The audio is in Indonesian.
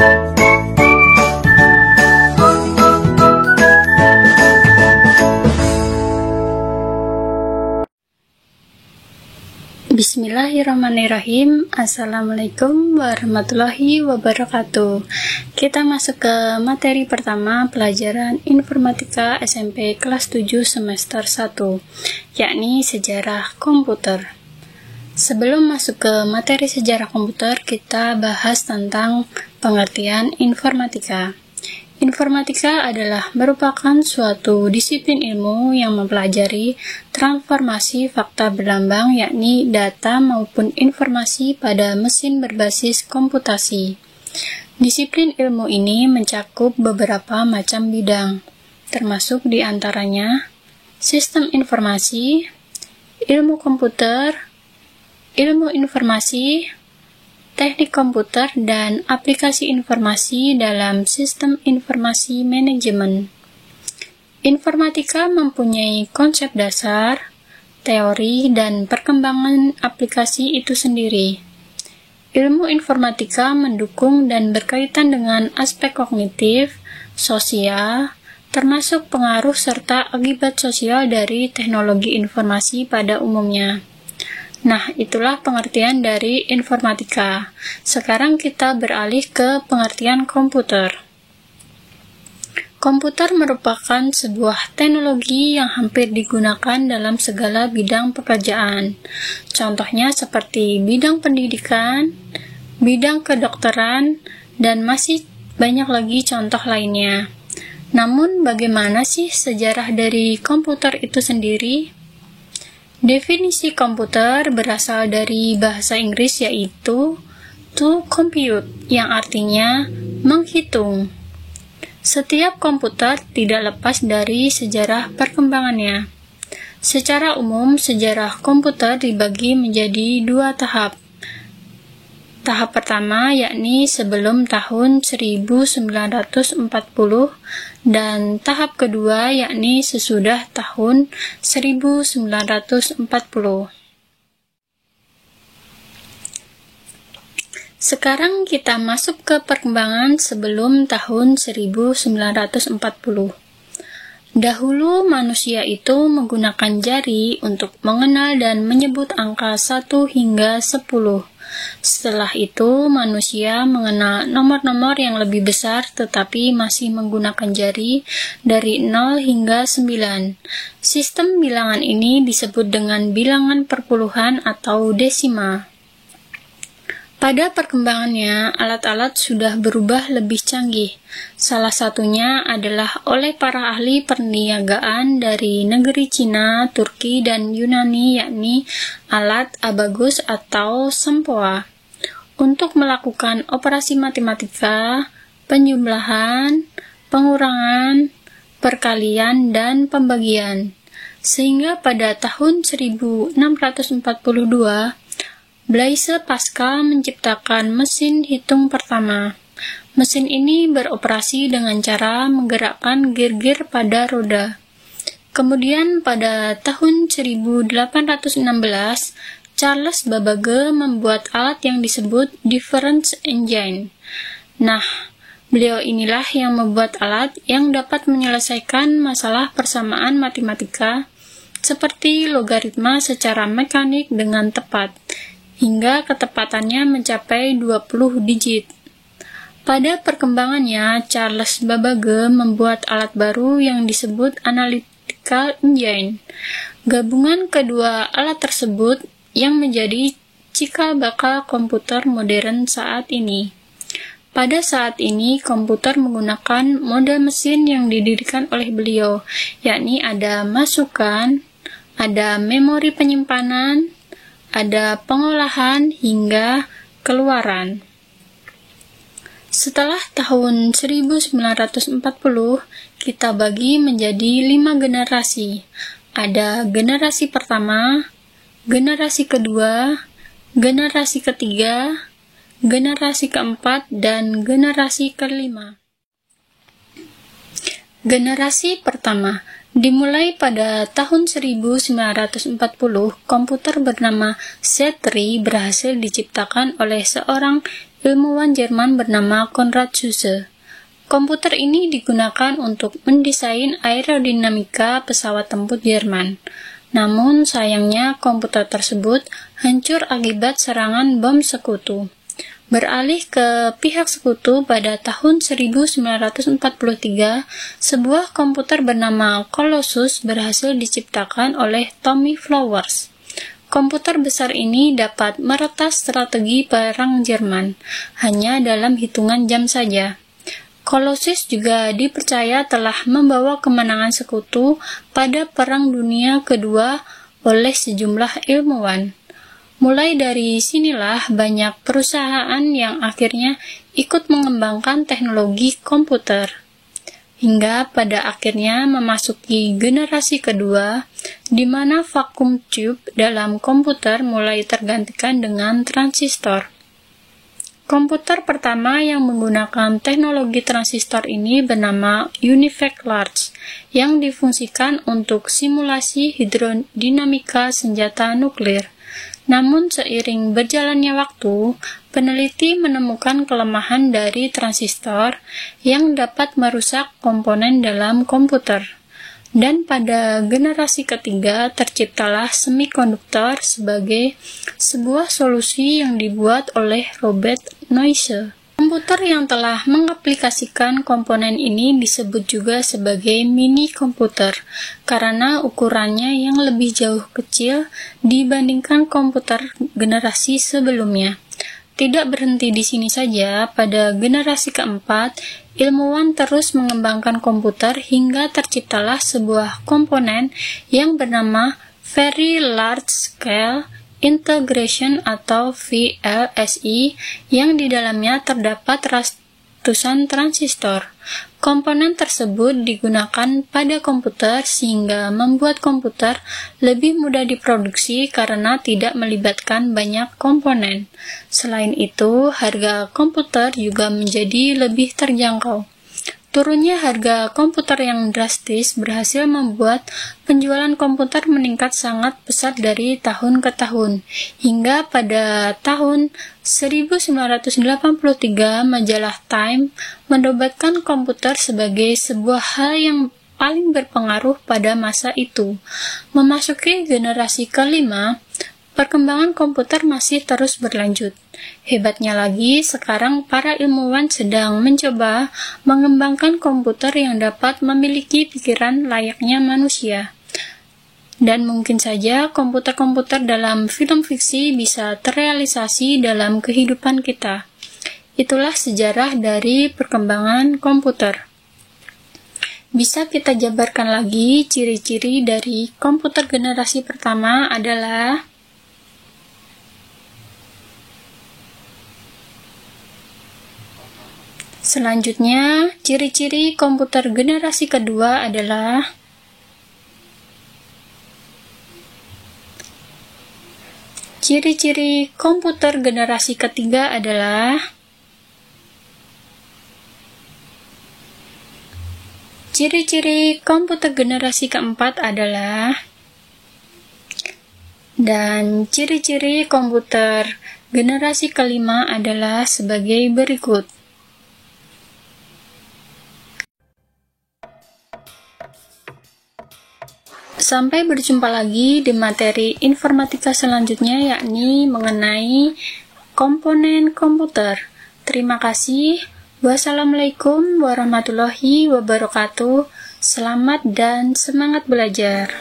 Bismillahirrahmanirrahim. Assalamualaikum warahmatullahi wabarakatuh. Kita masuk ke materi pertama pelajaran Informatika SMP kelas 7 semester 1, yakni Sejarah Komputer. Sebelum masuk ke materi sejarah komputer, kita bahas tentang pengertian informatika. Informatika adalah merupakan suatu disiplin ilmu yang mempelajari transformasi fakta berlambang, yakni data maupun informasi pada mesin berbasis komputasi. Disiplin ilmu ini mencakup beberapa macam bidang, termasuk diantaranya sistem informasi, ilmu komputer, ilmu informasi, teknik komputer, dan aplikasi informasi dalam sistem informasi manajemen. Informatika mempunyai konsep dasar, teori, dan perkembangan aplikasi itu sendiri. Ilmu informatika mendukung dan berkaitan dengan aspek kognitif, sosial, termasuk pengaruh serta akibat sosial dari teknologi informasi pada umumnya. Nah, itulah pengertian dari informatika. Sekarang kita beralih ke pengertian komputer. Komputer merupakan sebuah teknologi yang hampir digunakan dalam segala bidang pekerjaan. Contohnya seperti bidang pendidikan, bidang kedokteran, dan masih banyak lagi contoh lainnya. Namun, bagaimana sih sejarah dari komputer itu sendiri? Definisi komputer berasal dari bahasa Inggris, yaitu to compute, yang artinya menghitung. Setiap komputer tidak lepas dari sejarah perkembangannya. Secara umum, sejarah komputer dibagi menjadi dua tahap. Tahap pertama yakni sebelum tahun 1940 dan tahap kedua yakni sesudah tahun 1940. Sekarang kita masuk ke perkembangan sebelum tahun 1940. Dahulu manusia itu menggunakan jari untuk mengenal dan menyebut angka 1 hingga 10. Setelah itu, manusia mengenal nomor-nomor yang lebih besar tetapi masih menggunakan jari dari 0 hingga 9. Sistem bilangan ini disebut dengan bilangan perpuluhan atau desimal. Pada perkembangannya, alat-alat sudah berubah lebih canggih. Salah satunya adalah oleh para ahli perniagaan dari negeri Cina, Turki, dan Yunani, yakni alat abagus atau sempoa. Untuk melakukan operasi matematika, penjumlahan, pengurangan, perkalian, dan pembagian. Sehingga pada tahun 1642, Blaise Pascal menciptakan mesin hitung pertama. Mesin ini beroperasi dengan cara menggerakkan gir-gir pada roda. Kemudian pada tahun 1816, Charles Babbage membuat alat yang disebut difference engine. Nah, beliau inilah yang membuat alat yang dapat menyelesaikan masalah persamaan matematika seperti logaritma secara mekanik dengan tepat, hingga ketepatannya mencapai 20 digit. Pada perkembangannya, Charles Babbage membuat alat baru yang disebut analytical engine. Gabungan kedua alat tersebut yang menjadi cikal bakal komputer modern saat ini. Pada saat ini, komputer menggunakan model mesin yang didirikan oleh beliau, yakni ada masukan, ada memori penyimpanan, ada pengolahan hingga keluaran. Setelah tahun 1940, kita bagi menjadi 5 generasi. Ada generasi pertama, generasi kedua, generasi ketiga, generasi keempat, dan generasi kelima. Generasi pertama dimulai pada tahun 1940, komputer bernama Z3 berhasil diciptakan oleh seorang ilmuwan Jerman bernama Konrad Zuse. Komputer ini digunakan untuk mendesain aerodinamika pesawat tempur Jerman. Namun sayangnya komputer tersebut hancur akibat serangan bom sekutu. Beralih ke pihak sekutu pada tahun 1943, sebuah komputer bernama Colossus berhasil diciptakan oleh Tommy Flowers. Komputer besar ini dapat meretas strategi perang Jerman, hanya dalam hitungan jam saja. Colossus juga dipercaya telah membawa kemenangan sekutu pada Perang Dunia Kedua oleh sejumlah ilmuwan. Mulai dari sinilah banyak perusahaan yang akhirnya ikut mengembangkan teknologi komputer, hingga pada akhirnya memasuki generasi kedua, di mana vacuum tube dalam komputer mulai tergantikan dengan transistor. Komputer pertama yang menggunakan teknologi transistor ini bernama UNIVAC Large, yang difungsikan untuk simulasi hidrodinamika senjata nuklir. Namun seiring berjalannya waktu, peneliti menemukan kelemahan dari transistor yang dapat merusak komponen dalam komputer. Dan pada generasi ketiga terciptalah semikonduktor sebagai sebuah solusi yang dibuat oleh Robert Noyce. Komputer yang telah mengaplikasikan komponen ini disebut juga sebagai mini komputer karena ukurannya yang lebih jauh kecil dibandingkan komputer generasi sebelumnya. Tidak berhenti di sini saja, pada generasi keempat, ilmuwan terus mengembangkan komputer hingga terciptalah sebuah komponen yang bernama Very Large Scale Integration atau VLSI yang di dalamnya terdapat ratusan transistor. Komponen tersebut digunakan pada komputer sehingga membuat komputer lebih mudah diproduksi karena tidak melibatkan banyak komponen. Selain itu, harga komputer juga menjadi lebih terjangkau. Turunnya harga komputer yang drastis berhasil membuat penjualan komputer meningkat sangat pesat dari tahun ke tahun. Hingga pada tahun 1983, majalah Time menobatkan komputer sebagai sebuah hal yang paling berpengaruh pada masa itu. Memasuki generasi kelima, perkembangan komputer masih terus berlanjut. Hebatnya lagi, sekarang para ilmuwan sedang mencoba mengembangkan komputer yang dapat memiliki pikiran layaknya manusia. Dan mungkin saja komputer-komputer dalam film fiksi bisa terrealisasi dalam kehidupan kita. Itulah sejarah dari perkembangan komputer. Bisa kita jabarkan lagi, ciri-ciri dari komputer generasi pertama adalah selanjutnya, ciri-ciri komputer generasi kedua adalah ciri-ciri komputer generasi ketiga adalah ciri-ciri komputer generasi keempat adalah dan ciri-ciri komputer generasi kelima adalah sebagai berikut. Sampai berjumpa lagi di materi informatika selanjutnya, yakni mengenai komponen komputer. Terima kasih. Wassalamualaikum warahmatullahi wabarakatuh. Selamat dan semangat belajar.